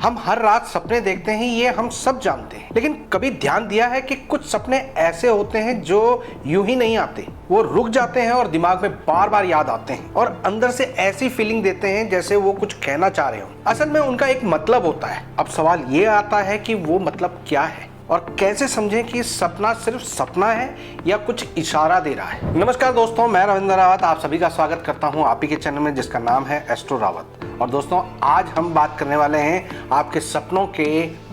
हम हर रात सपने देखते हैं, ये हम सब जानते हैं, लेकिन कभी ध्यान दिया है कि कुछ सपने ऐसे होते हैं जो यूं ही नहीं आते, वो रुक जाते हैं और दिमाग में बार बार याद आते हैं और अंदर से ऐसी फीलिंग देते हैं जैसे वो कुछ कहना चाह रहे हो। असल में उनका एक मतलब होता है। अब सवाल ये आता है कि वो मतलब क्या है और कैसे समझें कि सपना सिर्फ सपना है या कुछ इशारा दे रहा है। नमस्कार दोस्तों, मैं रविंद्र रावत आप सभी का स्वागत करता हूं आप ही के चैनल में जिसका नाम है एस्ट्रो रावत। और दोस्तों, आज हम बात करने वाले हैं आपके सपनों के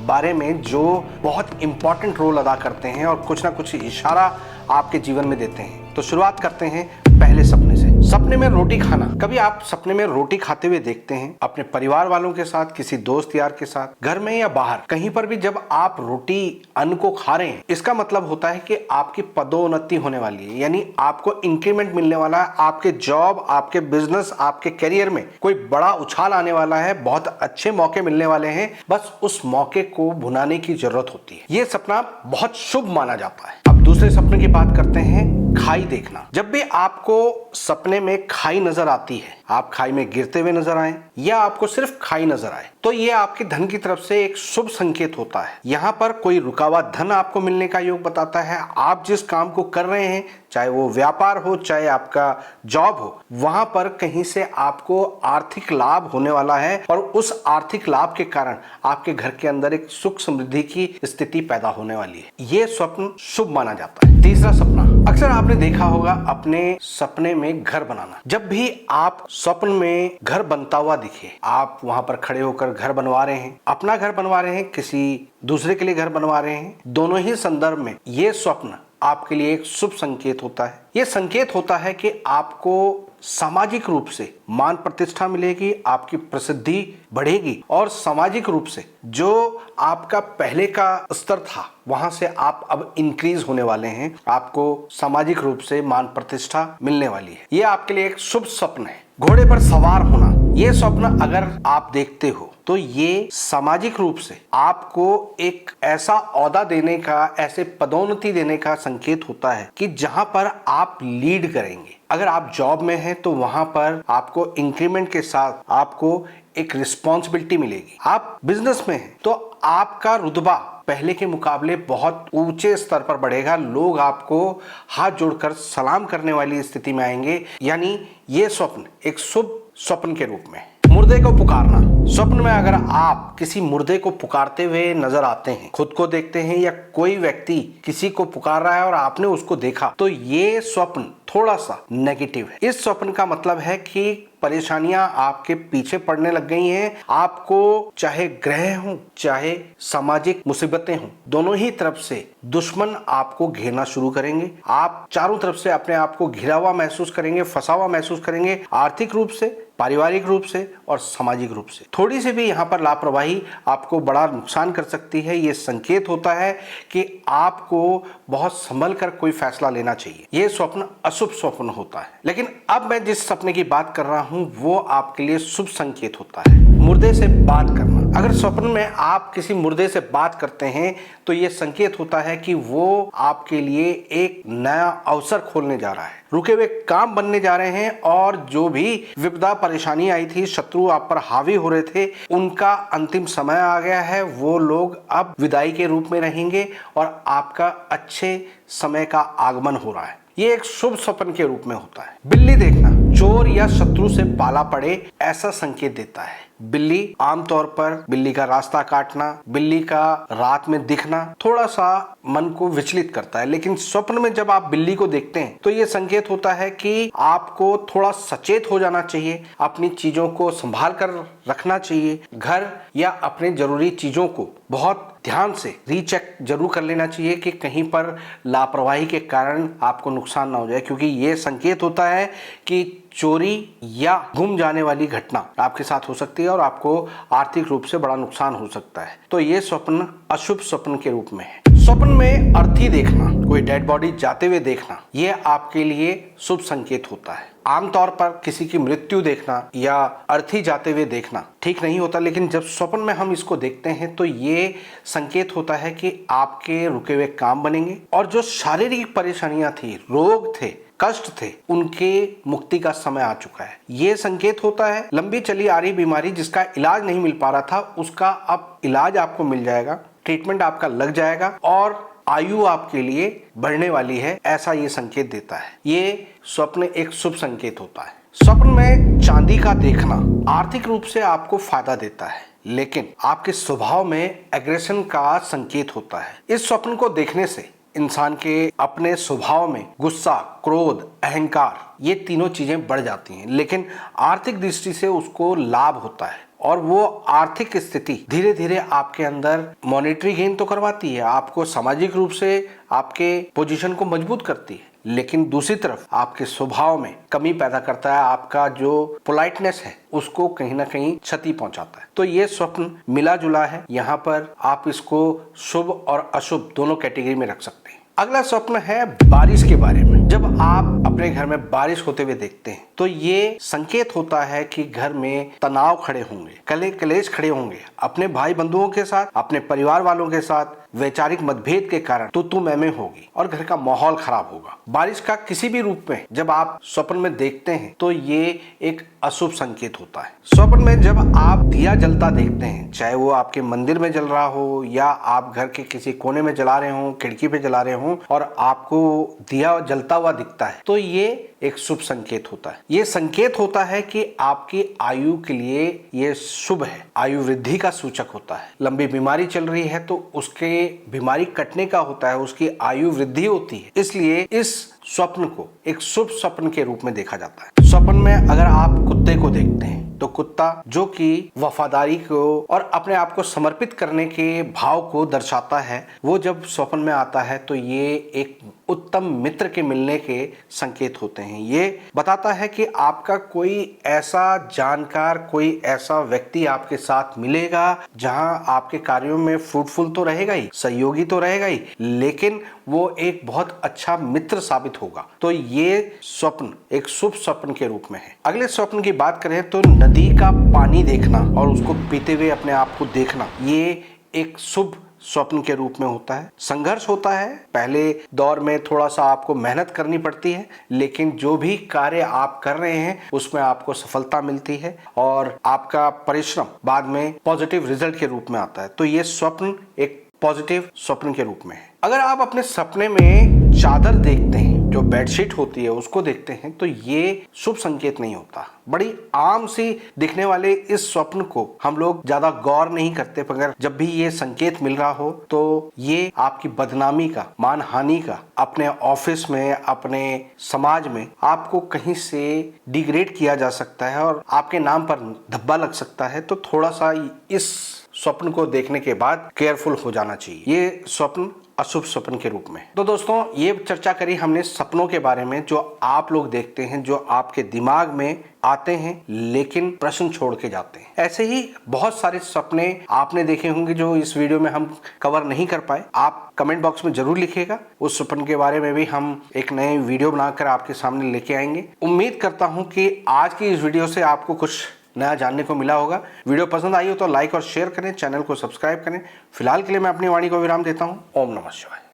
बारे में जो बहुत इंपॉर्टेंट रोल अदा करते हैं और कुछ ना कुछ इशारा आपके जीवन में देते हैं। तो शुरुआत करते हैं पहले सपने से। सपने में रोटी खाना। कभी आप सपने में रोटी खाते हुए देखते हैं, अपने परिवार वालों के साथ, किसी दोस्त यार के साथ, घर में या बाहर, कहीं पर भी जब आप रोटी अन्न को खा रहे हैं, इसका मतलब होता है कि आपकी पदोन्नति होने वाली है, यानी आपको इंक्रीमेंट मिलने वाला है, आपके जॉब, आपके बिजनेस, आपके करियर में कोई बड़ा उछाल आने वाला है, बहुत अच्छे मौके मिलने वाले हैं। बस उस मौके को भुनाने की जरूरत होती है। यह सपना बहुत शुभ माना जाता है। अब दूसरे सपने की बात करते हैं, खाई देखना। जब भी आपको सपने में खाई नजर आती है, आप खाई में गिरते हुए नजर आए या आपको सिर्फ खाई नजर आए, तो ये आपके धन की तरफ से एक शुभ संकेत होता है। यहाँ पर कोई रुका हुआ धन आपको मिलने का योग बताता है। आप जिस काम को कर रहे हैं, चाहे वो व्यापार हो, चाहे आपका जॉब हो, वहां पर कहीं से आपको आर्थिक लाभ होने वाला है और उस आर्थिक लाभ के कारण आपके घर के अंदर एक सुख समृद्धि की स्थिति पैदा होने वाली है। ये स्वप्न शुभ माना जाता है। तीसरा सपना। अक्सर आपने देखा होगा अपने सपने में घर बनाना। जब भी आप स्वप्न में घर बनता हुआ दिखे, आप वहां पर खड़े होकर घर बनवा रहे हैं, अपना घर बनवा रहे हैं, किसी दूसरे के लिए घर बनवा रहे हैं, दोनों ही संदर्भ में ये स्वप्न आपके लिए एक शुभ संकेत होता है। यह संकेत होता है कि आपको सामाजिक रूप से मान प्रतिष्ठा मिलेगी, आपकी प्रसिद्धि बढ़ेगी और सामाजिक रूप से जो आपका पहले का स्तर था वहां से आप अब इंक्रीज होने वाले हैं। आपको सामाजिक रूप से मान प्रतिष्ठा मिलने वाली है। यह आपके लिए एक शुभ स्वप्न है। घोड़े पर सवार होना। यह स्वप्न अगर आप देखते हो तो ये सामाजिक रूप से आपको एक ऐसा ओहदा देने का, ऐसे पदोन्नति देने का संकेत होता है कि जहां पर आप लीड करेंगे। अगर आप जॉब में हैं तो वहां पर आपको इंक्रीमेंट के साथ आपको एक रिस्पॉन्सिबिलिटी मिलेगी। आप बिजनेस में हैं तो आपका रुतबा पहले के मुकाबले बहुत ऊंचे स्तर पर बढ़ेगा। लोग आपको हाथ जोड़कर सलाम करने वाली स्थिति में आएंगे। यानी ये स्वप्न एक शुभ स्वप्न के रूप में। मुर्दे को पुकारना। स्वप्न में अगर आप किसी मुर्दे को पुकारते हुए नजर आते हैं, खुद को देखते हैं या कोई व्यक्ति किसी को पुकार रहा है और आपने उसको देखा, तो ये स्वप्न थोड़ा सा नेगेटिव है। इस स्वप्न का मतलब है कि परेशानियां आपके पीछे पड़ने लग गई हैं। आपको चाहे ग्रह हो, चाहे सामाजिक मुसीबतें हों, दोनों ही तरफ से दुश्मन आपको घेरना शुरू करेंगे। आप चारों तरफ से अपने आप को घिरा हुआ महसूस करेंगे, फंसा हुआ महसूस करेंगे, आर्थिक रूप से, पारिवारिक रूप से और सामाजिक रूप से। थोड़ी सी भी यहाँ पर लापरवाही आपको बड़ा नुकसान कर सकती है। ये संकेत होता है कि आपको बहुत संभल कर कोई फैसला लेना चाहिए। ये स्वप्न अशुभ स्वप्न होता है। लेकिन अब मैं जिस सपने की बात कर रहा हूं वो आपके लिए शुभ संकेत होता है। मुर्दे से बात करना। अगर स्वप्न में आप किसी मुर्दे से बात करते हैं तो ये संकेत होता है कि वो आपके लिए एक नया अवसर खोलने जा रहा है, रुके हुए काम बनने जा रहे हैं और जो भी विपदा परेशानी आई थी, शत्रु आप पर हावी हो रहे थे, उनका अंतिम समय आ गया है। वो लोग अब विदाई के रूप में रहेंगे और आपका अच्छे समय का आगमन हो रहा है। ये एक शुभ स्वप्न के रूप में होता है। बिल्ली देखना। चोर या शत्रु से पाला पड़े ऐसा संकेत देता है। बिल्ली, आमतौर पर बिल्ली का रास्ता काटना, बिल्ली का रात में दिखना थोड़ा सा मन को विचलित करता है, लेकिन स्वप्न में जब आप बिल्ली को देखते हैं तो ये संकेत होता है कि आपको थोड़ा सचेत हो जाना चाहिए, अपनी चीजों को संभाल कर रखना चाहिए, घर या अपने जरूरी चीजों को बहुत ध्यान से रीचेक जरूर कर लेना चाहिए कि कहीं पर लापरवाही के कारण आपको नुकसान ना हो जाए, क्योंकि ये संकेत होता है कि चोरी या गुम जाने वाली घटना आपके साथ हो सकती है और आपको आर्थिक रूप से बड़ा नुकसान हो सकता है। तो ये स्वप्न अशुभ स्वप्न के रूप में है। स्वप्न में अर्थी देखना, कोई डेड बॉडी जाते हुए देखना, यह आपके लिए शुभ संकेत होता है। आमतौर पर किसी की मृत्यु देखना या अर्थी जाते हुए देखना ठीक नहीं होता, लेकिन जब स्वप्न में हम इसको देखते हैं तो ये संकेत होता है कि आपके रुके हुए काम बनेंगे और जो शारीरिक परेशानियां थी, रोग थे, कष्ट थे उनके मुक्ति का समय आ चुका है। ये संकेत होता है लंबी चली आ रही बीमारी जिसका इलाज नहीं मिल पा रहा था, उसका अब इलाज आपको मिल जाएगा, ट्रीटमेंट आपका लग जाएगा और आयु आपके लिए बढ़ने वाली है, ऐसा ये संकेत देता है। ये स्वप्न एक शुभ संकेत होता है। स्वप्न में चांदी का देखना आर्थिक रूप से आपको फायदा देता है, लेकिन आपके स्वभाव में एग्रेशन का संकेत होता है। इस स्वप्न को देखने से इंसान के अपने स्वभाव में गुस्सा, क्रोध, अहंकार, ये तीनों चीजें बढ़ जाती हैं, लेकिन आर्थिक दृष्टि से उसको लाभ होता है और वो आर्थिक स्थिति धीरे धीरे आपके अंदर मॉनेटरी गेन तो करवाती है, आपको सामाजिक रूप से आपके पोजीशन को मजबूत करती है, लेकिन दूसरी तरफ आपके स्वभाव में कमी पैदा करता है। आपका जो पोलाइटनेस है उसको कहीं ना कहीं क्षति पहुंचाता है। तो ये स्वप्न मिला जुला है, यहाँ पर आप इसको शुभ और अशुभ दोनों कैटेगरी में रख सकते हैं। अगला स्वप्न है बारिश के बारे में। जब आप अपने घर में बारिश होते हुए देखते हैं तो ये संकेत होता है कि घर में तनाव खड़े होंगे, कलेश खड़े होंगे, अपने भाई बंधुओं के साथ, अपने परिवार वालों के साथ वैचारिक मतभेद के कारण तू मैं होगी और घर का माहौल खराब होगा। बारिश का किसी भी रूप में जब आप स्वप्न में देखते हैं तो ये एक अशुभ संकेत होता है। स्वप्न में जब आप दिया जलता देखते हैं, चाहे वो आपके मंदिर में जल रहा हो या आप घर के किसी कोने में जला रहे हो, खिड़की पे जला रहे हो और आपको दिया जलता हुआ दिखता है, तो ये एक शुभ संकेत होता है। ये संकेत होता है कि आपकी आयु के लिए ये शुभ है, आयु वृद्धि का सूचक होता है। लंबी बीमारी चल रही है तो उसके बीमारी कटने का होता है, उसकी आयु वृद्धि होती है, इसलिए इस स्वप्न को एक शुभ स्वप्न के रूप में देखा जाता है। स्वप्न में अगर आप कुत्ते को देखते हैं तो कुत्ता जो कि वफादारी को और अपने आप को समर्पित करने के भाव को दर्शाता है, वो जब स्वप्न में आता है तो ये एक उत्तम मित्र के मिलने के संकेत होते हैं। ये बताता है कि आपका कोई ऐसा जानकार, कोई ऐसा व्यक्ति आपके साथ मिलेगा जहां आपके कार्यों में फ्रूटफुल तो रहेगा ही, सहयोगी तो रहेगा ही, लेकिन वो एक बहुत अच्छा मित्र साबित होगा। तो ये स्वप्न एक शुभ स्वप्न के रूप में है। अगले स्वप्न की बात करें तो नदी का पानी देखना और उसको पीते हुए अपने आप को देखना, ये एक शुभ स्वप्न के रूप में होता है। संघर्ष होता है, पहले दौर में थोड़ा सा आपको मेहनत करनी पड़ती है, लेकिन जो भी कार्य आप कर रहे हैं उसमें आपको सफलता मिलती है और आपका परिश्रम बाद में पॉजिटिव रिजल्ट के रूप में आता है। तो ये स्वप्न एक पॉजिटिव स्वप्न के रूप में है। अगर आप अपने सपने में चादर देखते हैं, जो बेडशीट होती है उसको देखते हैं, तो ये शुभ संकेत नहीं होता। बड़ी आम सी दिखने वाले इस स्वप्न को हम लोग ज्यादा गौर नहीं करते, मगर जब भी ये संकेत मिल रहा हो तो ये आपकी बदनामी का, मानहानि का, अपने ऑफिस में, अपने समाज में आपको कहीं से डिग्रेड किया जा सकता है और आपके नाम पर धब्बा लग सकता है। तो थोड़ा सा इस स्वप्न को देखने के बाद केयरफुल हो जाना चाहिए। ये स्वप्न अशुभ स्वप्न के रूप में। तो दोस्तों, ये चर्चा करी हमने सपनों के बारे में, जो आप लोग देखते हैं, जो आपके दिमाग में आते हैं लेकिन प्रश्न छोड़ के जाते हैं। ऐसे ही बहुत सारे सपने आपने देखे होंगे जो इस वीडियो में हम कवर नहीं कर पाए। आप कमेंट बॉक्स में जरूर लिखिएगा, उस सपन के बारे में भी हम एक नए वीडियो बनाकर आपके सामने लेके आएंगे। उम्मीद करता हूं कि आज की इस वीडियो से आपको कुछ नया जानने को मिला होगा। वीडियो पसंद आई हो तो लाइक और शेयर करें, चैनल को सब्सक्राइब करें। फिलहाल के लिए मैं अपनी वाणी को विराम देता हूं। ओम नमः शिवाय।